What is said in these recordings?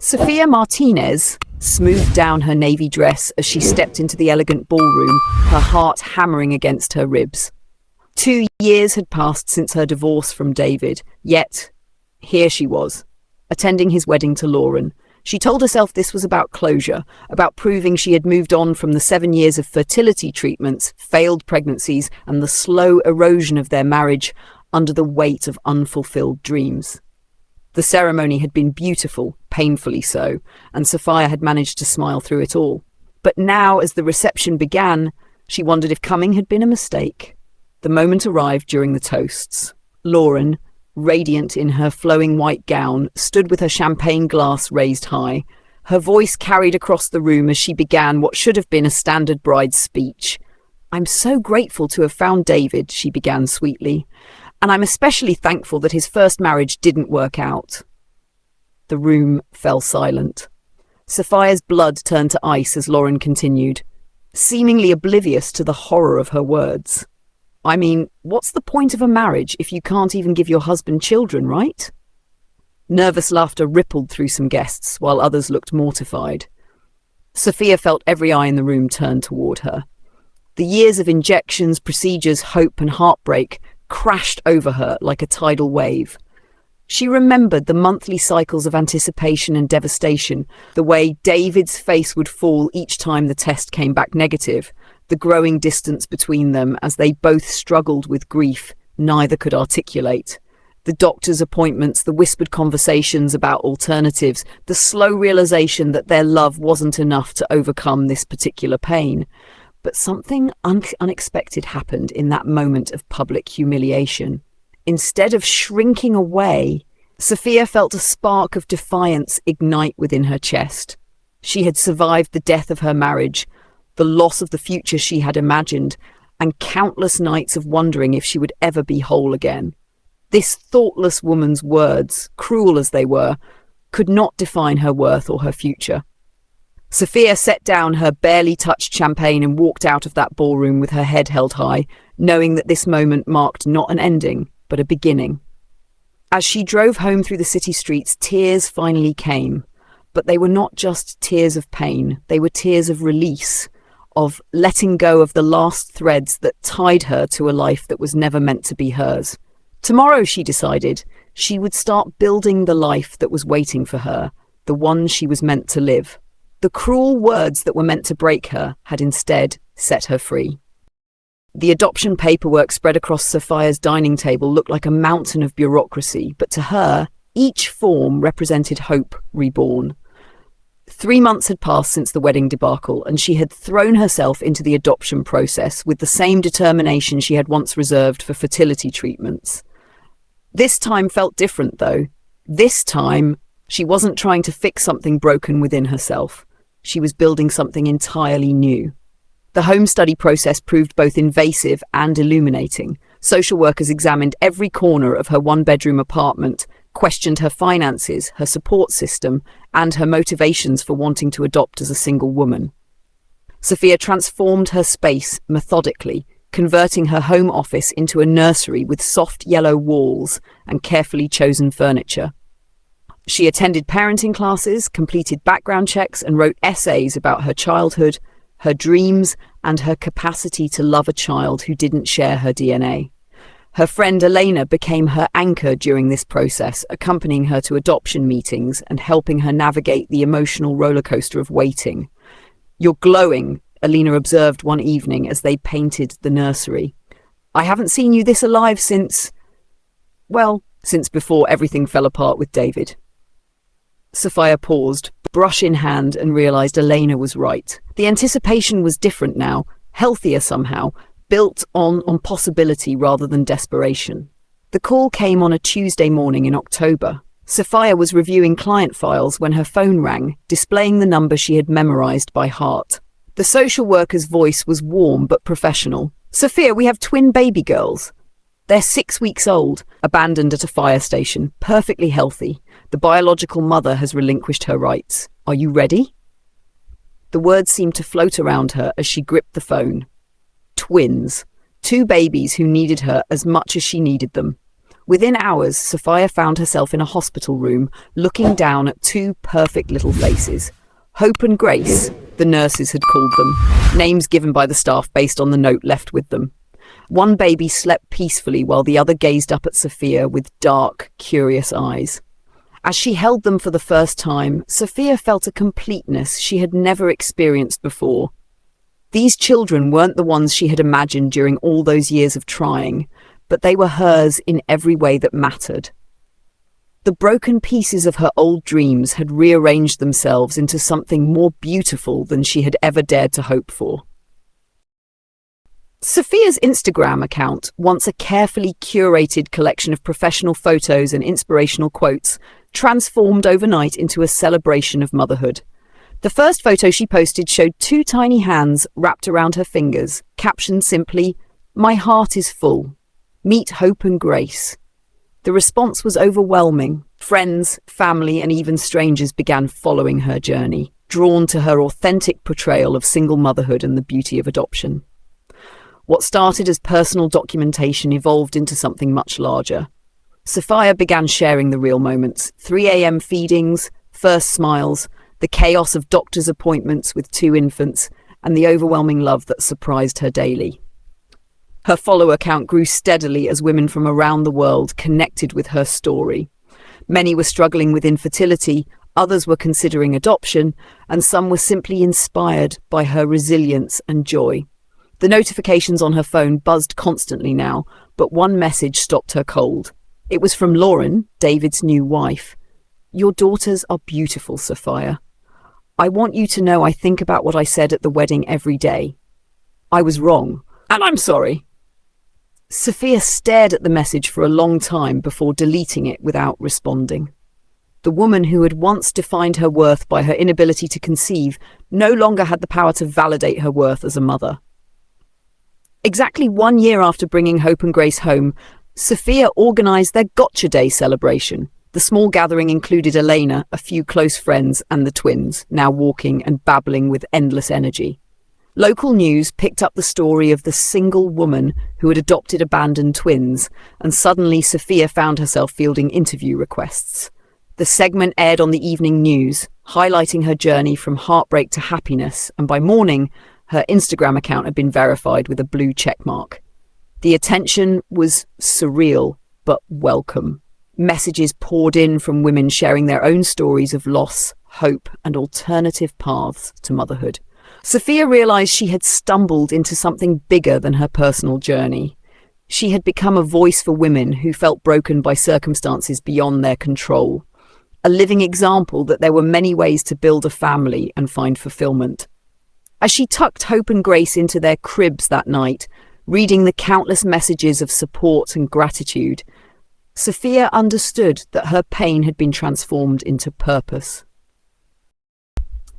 Sophia Martinez smoothed down her navy dress as she stepped into the elegant ballroom, her heart hammering against her ribs. 2 years had passed since her divorce from David, yet here she was, attending his wedding to Lauren. She told herself this was about closure, about proving she had moved on from the 7 years of fertility treatments, failed pregnancies, and the slow erosion of their marriage under the weight of unfulfilled dreams. The ceremony had been beautiful, painfully so, and Sophia had managed to smile through it all. But now, as the reception began, she wondered if coming had been a mistake. The moment arrived during the toasts. Lauren, radiant in her flowing white gown, stood with her champagne glass raised high. Her voice carried across the room as she began what should have been a standard bride's speech. "I'm so grateful to have found David," she began sweetly, "and I'm especially thankful that his first marriage didn't work out." The room fell silent. Sophia's blood turned to ice as Lauren continued, seemingly oblivious to the horror of her words. "I mean, what's the point of a marriage if you can't even give your husband children, right?" Nervous laughter rippled through some guests, while others looked mortified. Sophia felt every eye in the room turned toward her. The years of injections, procedures, hope, and heartbreak crashed over her like a tidal wave. She remembered the monthly cycles of anticipation and devastation, the way David's face would fall each time the test came back negative, the growing distance between them as they both struggled with grief neither could articulate. The doctor's appointments, the whispered conversations about alternatives, the slow realization that their love wasn't enough to overcome this particular pain. But something unexpected happened in that moment of public humiliation. Instead of shrinking away, Sophia felt a spark of defiance ignite within her chest. She had survived the death of her marriage, the loss of the future she had imagined, and countless nights of wondering if she would ever be whole again. This thoughtless woman's words, cruel as they were, could not define her worth or her future. Sophia set down her barely touched champagne and walked out of that ballroom with her head held high, knowing that this moment marked not an ending, but a beginning. As she drove home through the city streets, tears finally came. But they were not just tears of pain, they were tears of release, of letting go of the last threads that tied her to a life that was never meant to be hers. Tomorrow, she decided, she would start building the life that was waiting for her, the one she was meant to live. The cruel words that were meant to break her had instead set her free. The adoption paperwork spread across Sophia's dining table looked like a mountain of bureaucracy, but to her, each form represented hope reborn. 3 months had passed since the wedding debacle, and she had thrown herself into the adoption process with the same determination she had once reserved for fertility treatments. This time felt different, though. This time, she wasn't trying to fix something broken within herself. She was building something entirely new. The home study process proved both invasive and illuminating. Social workers examined every corner of her one-bedroom apartment, questioned her finances, her support system, and her motivations for wanting to adopt as a single woman. Sophia transformed her space methodically, converting her home office into a nursery with soft yellow walls and carefully chosen furniture. She attended parenting classes, completed background checks, and wrote essays about her childhood, her dreams, and her capacity to love a child who didn't share her DNA. Her friend Elena became her anchor during this process, accompanying her to adoption meetings and helping her navigate the emotional rollercoaster of waiting. "You're glowing," Elena observed one evening as they painted the nursery. "I haven't seen you this alive since before everything fell apart with David." Sophia paused, brush in hand, and realized Elena was right. The anticipation was different now, healthier somehow, built on possibility rather than desperation. The call came on a Tuesday morning in October. Sophia was reviewing client files when her phone rang, displaying the number she had memorized by heart. The social worker's voice was warm but professional. "Sophia, we have twin baby girls. They're 6 weeks old, abandoned at a fire station, perfectly healthy. The biological mother has relinquished her rights. Are you ready?" The words seemed to float around her as she gripped the phone. Twins. 2 babies who needed her as much as she needed them. Within hours, Sophia found herself in a hospital room, looking down at two perfect little faces. Hope and Grace, the nurses had called them, names given by the staff based on the note left with them. One baby slept peacefully while the other gazed up at Sophia with dark, curious eyes. As she held them for the first time, Sophia felt a completeness she had never experienced before. These children weren't the ones she had imagined during all those years of trying, but they were hers in every way that mattered. The broken pieces of her old dreams had rearranged themselves into something more beautiful than she had ever dared to hope for. Sophia's Instagram account, once a carefully curated collection of professional photos and inspirational quotes, transformed overnight into a celebration of motherhood. The first photo she posted showed two tiny hands wrapped around her fingers, captioned simply, "My heart is full. Meet Hope and Grace." The response was overwhelming. Friends, family, and even strangers began following her journey, drawn to her authentic portrayal of single motherhood and the beauty of adoption. What started as personal documentation evolved into something much larger. Sophia began sharing the real moments: 3 a.m. feedings, first smiles, the chaos of doctor's appointments with 2 infants, and the overwhelming love that surprised her daily. Her follower count grew steadily as women from around the world connected with her story. Many were struggling with infertility, others were considering adoption, and some were simply inspired by her resilience and joy. The notifications on her phone buzzed constantly now, but one message stopped her cold. It was from Lauren, David's new wife. "Your daughters are beautiful, Sophia. I want you to know I think about what I said at the wedding every day. I was wrong, and I'm sorry." Sophia stared at the message for a long time before deleting it without responding. The woman who had once defined her worth by her inability to conceive no longer had the power to validate her worth as a mother. Exactly 1 year after bringing Hope and Grace home, Sophia organised their Gotcha Day celebration. The small gathering included Elena, a few close friends, and the twins, now walking and babbling with endless energy. Local news picked up the story of the single woman who had adopted abandoned twins, and suddenly Sophia found herself fielding interview requests. The segment aired on the evening news, highlighting her journey from heartbreak to happiness, and by morning, her Instagram account had been verified with a blue checkmark. The attention was surreal, but welcome. Messages poured in from women sharing their own stories of loss, hope, and alternative paths to motherhood. Sophia realized she had stumbled into something bigger than her personal journey. She had become a voice for women who felt broken by circumstances beyond their control. A living example that there were many ways to build a family and find fulfillment. As she tucked Hope and Grace into their cribs that night, reading the countless messages of support and gratitude, Sophia understood that her pain had been transformed into purpose.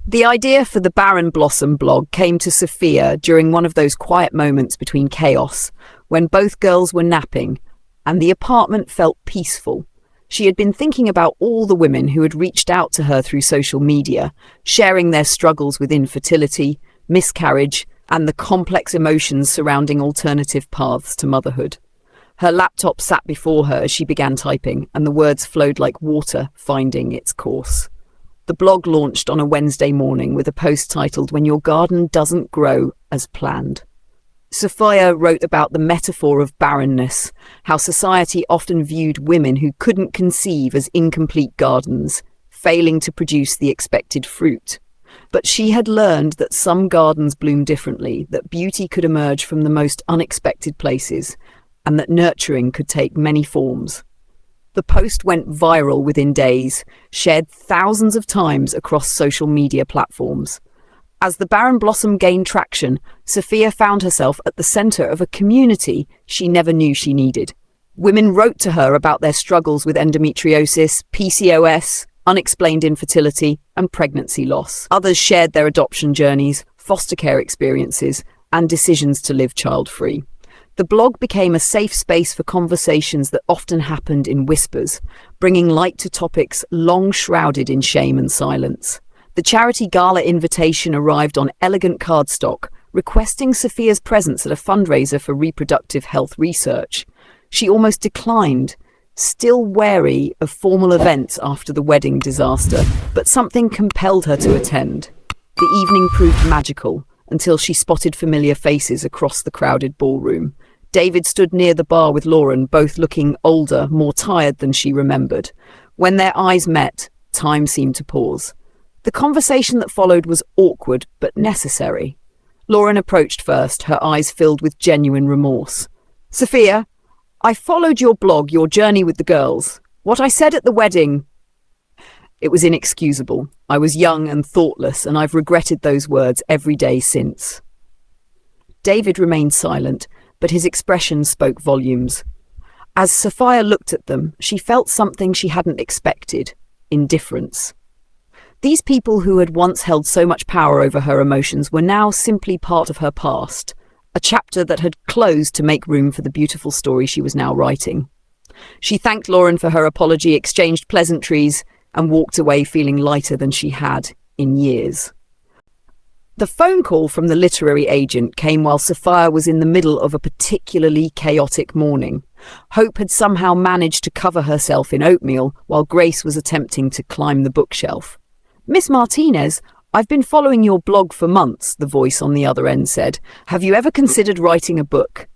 The idea for the Barren blog came to Sophia during one of those quiet moments between chaos, when both girls were napping and the apartment felt peaceful. She had been thinking about all the women who had reached out to her through social media, sharing their struggles with infertility, miscarriage, and the complex emotions surrounding alternative paths to motherhood. Her laptop sat before her as she began typing, and the words flowed like water finding its course. The blog launched on a Wednesday morning with a post titled "When Your Garden Doesn't Grow as Planned." Sophia wrote about the metaphor of barrenness, how society often viewed women who couldn't conceive as incomplete gardens, failing to produce the expected fruit. But she had learned that some gardens bloom differently, that beauty could emerge from the most unexpected places, and that nurturing could take many forms. The post went viral within days, shared thousands of times across social media platforms. As the Barren blossom gained traction, Sophia found herself at the center of a community she never knew she needed. Women wrote to her about their struggles with endometriosis, PCOS, unexplained infertility, and pregnancy loss. Others shared their adoption journeys, foster care experiences, and decisions to live child-free. The blog became a safe space for conversations that often happened in whispers, bringing light to topics long shrouded in shame and silence. The charity gala invitation arrived on elegant cardstock, requesting Sophia's presence at a fundraiser for reproductive health research. She almost declined, still wary of formal events after the wedding disaster, but something compelled her to attend. The evening proved magical until she spotted familiar faces across the crowded ballroom. David stood near the bar with Lauren, both looking older, more tired than she remembered. When their eyes met, time seemed to pause. The conversation that followed was awkward but necessary. Lauren approached first, her eyes filled with genuine remorse. "Sophia, I followed your blog, your journey with the girls. What I said at the wedding, it was inexcusable. I was young and thoughtless, and I've regretted those words every day since." David remained silent, but his expression spoke volumes. As Sophia looked at them, she felt something she hadn't expected: indifference. These people who had once held so much power over her emotions were now simply part of her past, a chapter that had closed to make room for the beautiful story she was now writing. She thanked Lauren for her apology, exchanged pleasantries, and walked away feeling lighter than she had in years. The phone call from the literary agent came while Sophia was in the middle of a particularly chaotic morning. Hope had somehow managed to cover herself in oatmeal while Grace was attempting to climb the bookshelf. "Miss Martinez, I've been following your blog for months," the voice on the other end said. "Have you ever considered writing a book?"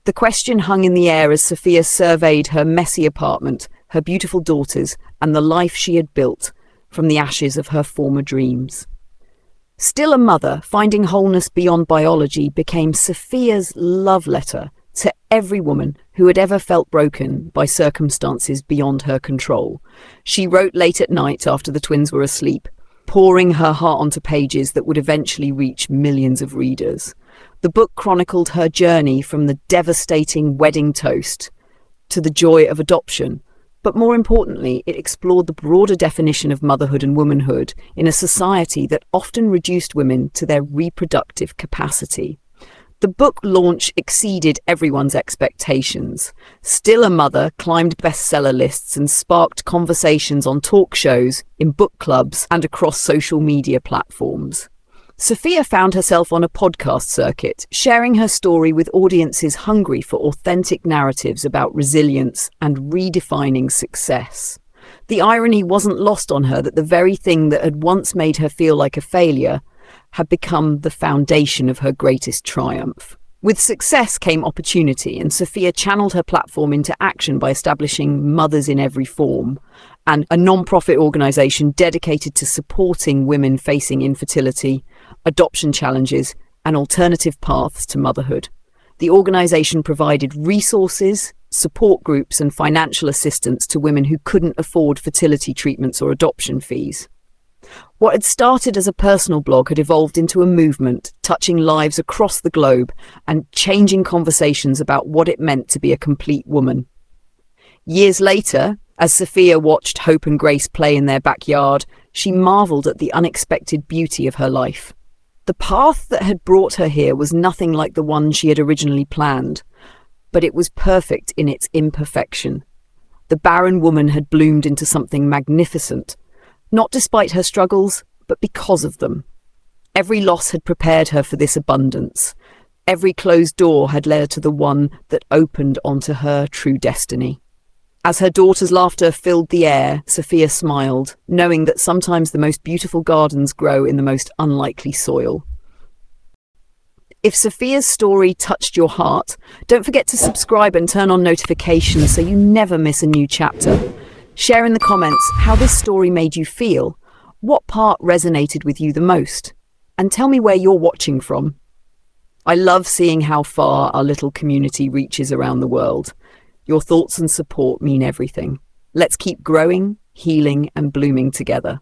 The question hung in the air as Sophia surveyed her messy apartment, her beautiful daughters, and the life she had built from the ashes of her former dreams. Still a mother, finding wholeness beyond biology became Sophia's love letter to every woman who had ever felt broken by circumstances beyond her control. She wrote late at night after the twins were asleep, pouring her heart onto pages that would eventually reach millions of readers. The book chronicled her journey from the devastating wedding toast to the joy of adoption, but more importantly, it explored the broader definition of motherhood and womanhood in a society that often reduced women to their reproductive capacity. The book launch exceeded everyone's expectations. Still a Mother climbed bestseller lists and sparked conversations on talk shows, in book clubs, and across social media platforms. Sophia found herself on a podcast circuit, sharing her story with audiences hungry for authentic narratives about resilience and redefining success. The irony wasn't lost on her that the very thing that had once made her feel like a failure had become the foundation of her greatest triumph. With success came opportunity, and Sophia channeled her platform into action by establishing Mothers in Every Form, and a non-profit organisation dedicated to supporting women facing infertility, adoption challenges, and alternative paths to motherhood. The organisation provided resources, support groups, and financial assistance to women who couldn't afford fertility treatments or adoption fees. What had started as a personal blog had evolved into a movement, touching lives across the globe and changing conversations about what it meant to be a complete woman. Years later, as Sophia watched Hope and Grace play in their backyard, she marveled at the unexpected beauty of her life. The path that had brought her here was nothing like the one she had originally planned, but it was perfect in its imperfection. The barren woman had bloomed into something magnificent, not despite her struggles, but because of them. Every loss had prepared her for this abundance. Every closed door had led her to the one that opened onto her true destiny. As her daughter's laughter filled the air, Sophia smiled, knowing that sometimes the most beautiful gardens grow in the most unlikely soil. If Sophia's story touched your heart, don't forget to subscribe and turn on notifications so you never miss a new chapter. Share in the comments how this story made you feel, what part resonated with you the most, and tell me where you're watching from. I love seeing how far our little community reaches around the world. Your thoughts and support mean everything. Let's keep growing, healing, and blooming together.